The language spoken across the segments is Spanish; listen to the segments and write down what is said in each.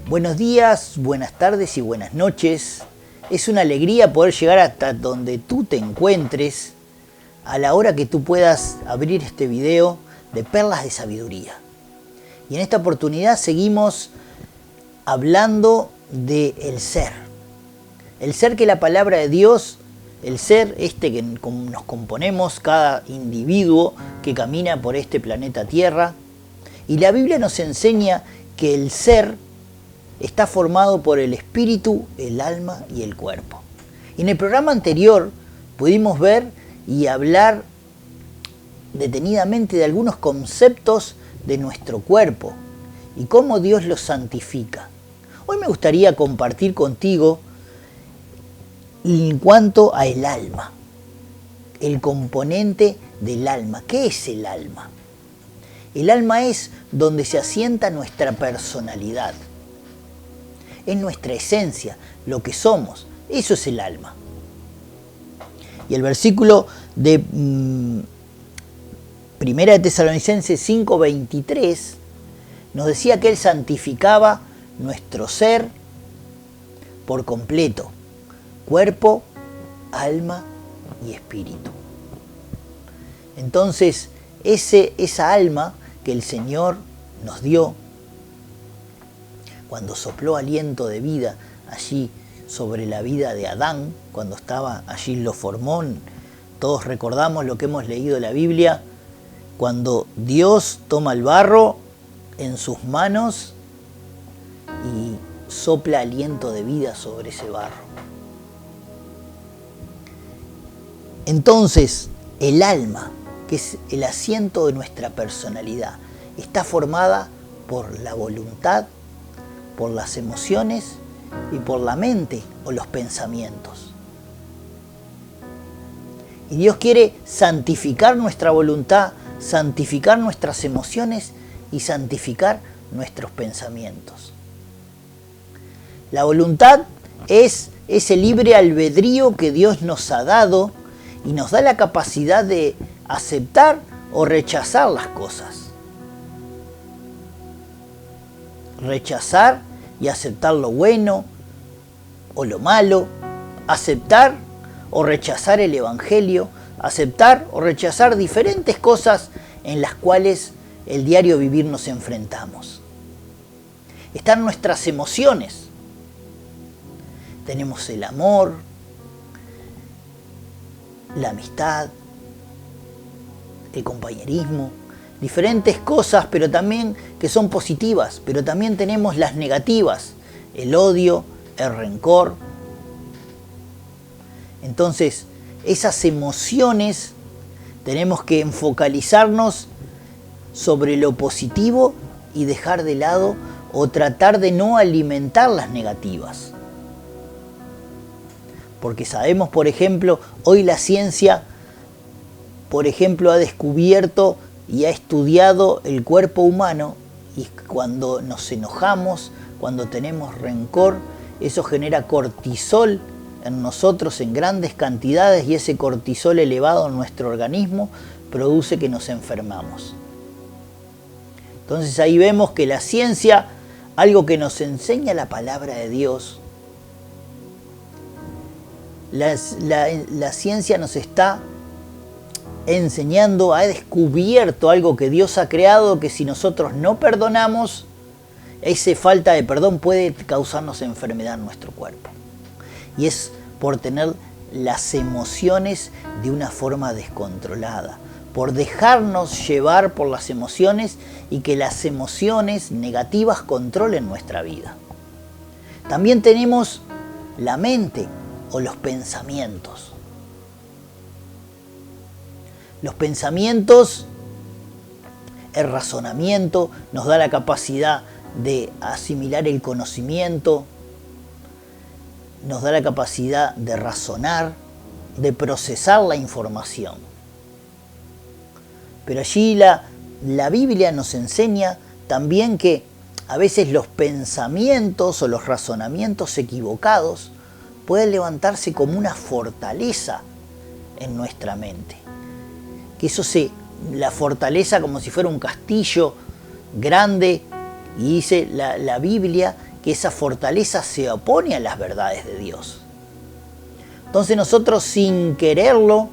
Buenos días, buenas tardes y buenas noches. Es una alegría poder llegar hasta donde tú te encuentres a la hora que tú puedas abrir este video de Perlas de Sabiduría. Y en esta oportunidad seguimos hablando del ser. El ser que la palabra de Dios, el ser este que nos componemos cada individuo que camina por este planeta Tierra. Y la Biblia nos enseña que el ser está formado por el espíritu, el alma y el cuerpo. Y en el programa anterior pudimos ver y hablar detenidamente de algunos conceptos de nuestro cuerpo y cómo Dios los santifica. Hoy me gustaría compartir contigo en cuanto a el alma, el componente del alma. ¿Qué es el alma? El alma es donde se asienta nuestra personalidad. Es nuestra esencia, lo que somos. Eso es el alma. Y el versículo de 1 de Tesalonicenses 5:23 nos decía que Él santificaba nuestro ser por completo. Cuerpo, alma y espíritu. Entonces, esa alma que el Señor nos dio, cuando sopló aliento de vida allí sobre la vida de Adán, cuando estaba allí lo formó, todos recordamos lo que hemos leído en la Biblia, cuando Dios toma el barro en sus manos y sopla aliento de vida sobre ese barro. Entonces, el alma, que es el asiento de nuestra personalidad, está formada por la voluntad, por las emociones y por la mente o los pensamientos. Y Dios quiere santificar nuestra voluntad, santificar nuestras emociones y santificar nuestros pensamientos. La voluntad es ese libre albedrío que Dios nos ha dado y nos da la capacidad de aceptar o rechazar las cosas. Rechazar y aceptar lo bueno o lo malo, aceptar o rechazar el Evangelio, aceptar o rechazar diferentes cosas en las cuales el diario vivir nos enfrentamos. Están nuestras emociones. Tenemos el amor, la amistad, el compañerismo, diferentes cosas, pero también que son positivas, pero también tenemos las negativas, el odio, el rencor. Entonces, esas emociones tenemos que focalizarnos sobre lo positivo y dejar de lado o tratar de no alimentar las negativas. Porque sabemos, por ejemplo, hoy la ciencia, por ejemplo, ha descubierto y ha estudiado el cuerpo humano, y cuando nos enojamos, cuando tenemos rencor, eso genera cortisol en nosotros en grandes cantidades, y ese cortisol elevado en nuestro organismo produce que nos enfermamos. Entonces ahí vemos que la ciencia, algo que nos enseña la palabra de Dios, la ciencia nos está enseñando, ha descubierto algo que Dios ha creado, que si nosotros no perdonamos, esa falta de perdón puede causarnos enfermedad en nuestro cuerpo. Y es por tener las emociones de una forma descontrolada, por dejarnos llevar por las emociones y que las emociones negativas controlen nuestra vida. También tenemos la mente o los pensamientos. Los pensamientos, el razonamiento, nos da la capacidad de asimilar el conocimiento, nos da la capacidad de razonar, de procesar la información. Pero allí la Biblia nos enseña también que a veces los pensamientos o los razonamientos equivocados pueden levantarse como una fortaleza en nuestra mente. Que la fortaleza como si fuera un castillo grande, y dice la Biblia que esa fortaleza se opone a las verdades de Dios. Entonces nosotros, sin quererlo,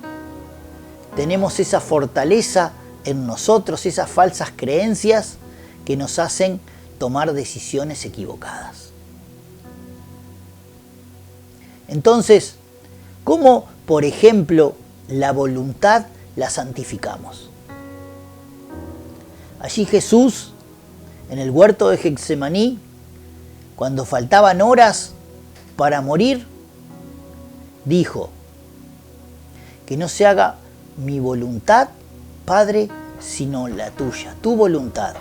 tenemos esa fortaleza en nosotros, esas falsas creencias que nos hacen tomar decisiones equivocadas. Entonces, ¿cómo, por ejemplo, la voluntad la santificamos? Allí Jesús, en el huerto de Getsemaní, cuando faltaban horas para morir, dijo: que no se haga mi voluntad, Padre, sino la tuya, tu voluntad.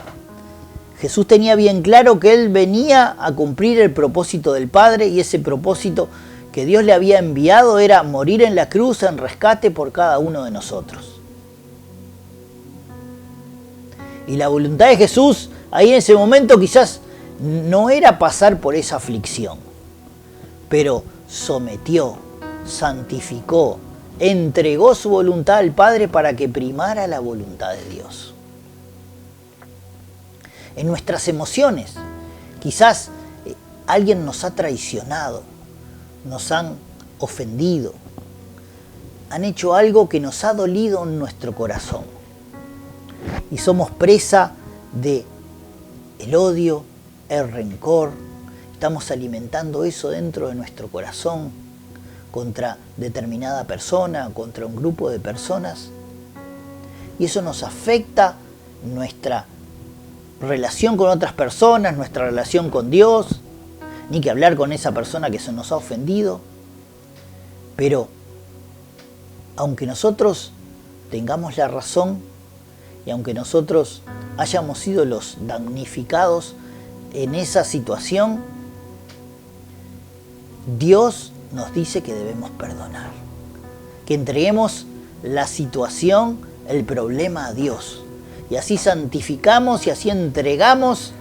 Jesús tenía bien claro que Él venía a cumplir el propósito del Padre, y ese propósito que Dios le había enviado era morir en la cruz en rescate por cada uno de nosotros. Y la voluntad de Jesús ahí en ese momento quizás no era pasar por esa aflicción, pero sometió, santificó, entregó su voluntad al Padre para que primara la voluntad de Dios. En nuestras emociones, quizás alguien nos ha traicionado, nos han ofendido, han hecho algo que nos ha dolido en nuestro corazón. Y somos presa de el odio, el rencor. Estamos alimentando eso dentro de nuestro corazón contra determinada persona, contra un grupo de personas. Y eso nos afecta nuestra relación con otras personas, nuestra relación con Dios, ni que hablar con esa persona que se nos ha ofendido. Pero aunque nosotros tengamos la razón y aunque nosotros hayamos sido los damnificados en esa situación, Dios nos dice que debemos perdonar, que entreguemos la situación, el problema a Dios, y así santificamos y así entregamos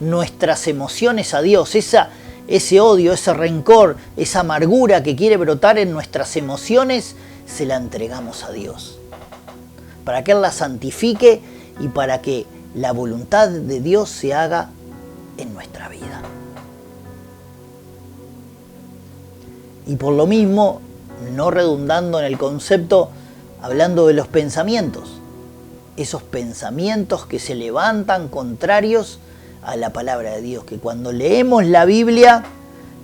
nuestras emociones a Dios. Ese odio, ese rencor, esa amargura que quiere brotar en nuestras emociones, se la entregamos a Dios, para que Él la santifique y para que la voluntad de Dios se haga en nuestra vida. Y por lo mismo, no redundando en el concepto, hablando de los pensamientos, esos pensamientos que se levantan contrarios a la palabra de Dios, que cuando leemos la Biblia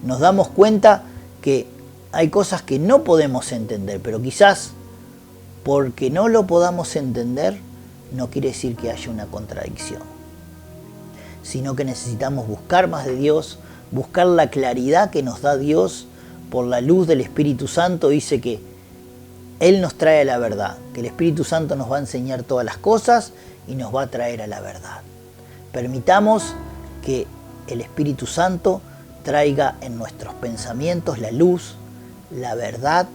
nos damos cuenta que hay cosas que no podemos entender, pero quizás porque no lo podamos entender no quiere decir que haya una contradicción, sino que necesitamos buscar más de Dios, buscar la claridad que nos da Dios por la luz del Espíritu Santo. Dice que Él nos trae a la verdad, que el Espíritu Santo nos va a enseñar todas las cosas y nos va a traer a la verdad. Permitamos que el Espíritu Santo traiga en nuestros pensamientos la luz, la verdad,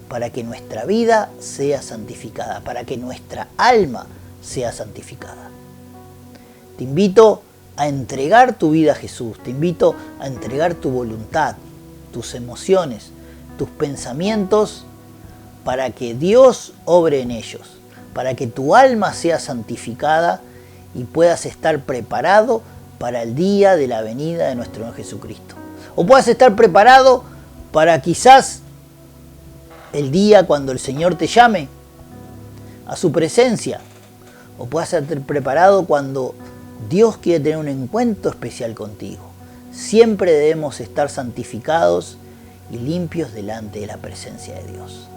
para que nuestra vida sea santificada, para que nuestra alma sea santificada. Te invito a entregar tu vida a Jesús, te invito a entregar tu voluntad, tus emociones, tus pensamientos, para que Dios obre en ellos, para que tu alma sea santificada y puedas estar preparado para el día de la venida de nuestro Señor Jesucristo. O puedas estar preparado para quizás el día cuando el Señor te llame a su presencia. O puedas estar preparado cuando Dios quiere tener un encuentro especial contigo. Siempre debemos estar santificados y limpios delante de la presencia de Dios.